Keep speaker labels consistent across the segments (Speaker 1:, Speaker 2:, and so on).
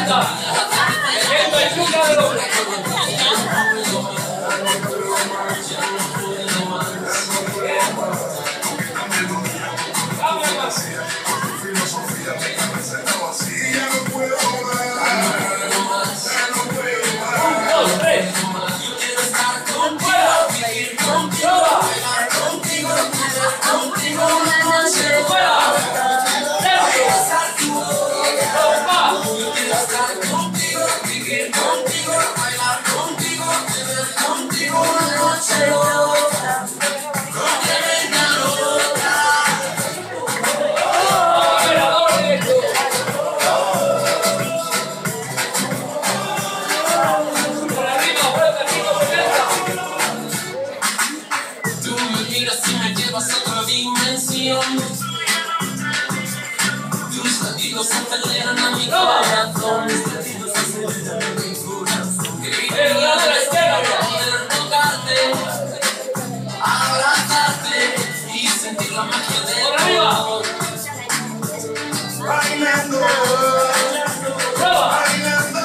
Speaker 1: encanta. Esto es chuca de hombre.
Speaker 2: Tus latidos aceleran a mi corazón. Poder tocarte, abrazarte y sentir la magia del amor.
Speaker 3: Bailando, bailando,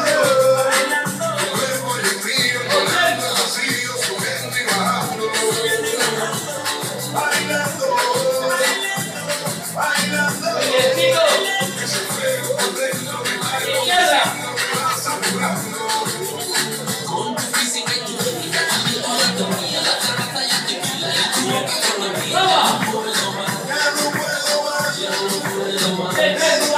Speaker 3: tu cuerpo y el mío, llenando el vacío, subiendo y bajando. Bailando, bailando, ese fuego por dentro de mi alma, me vas apurando.
Speaker 2: Con tu física y tu química, también tu anatomía, la cerveza y el tequila, y tu boca con la mía. Ya no puedo más, ya no puedo más.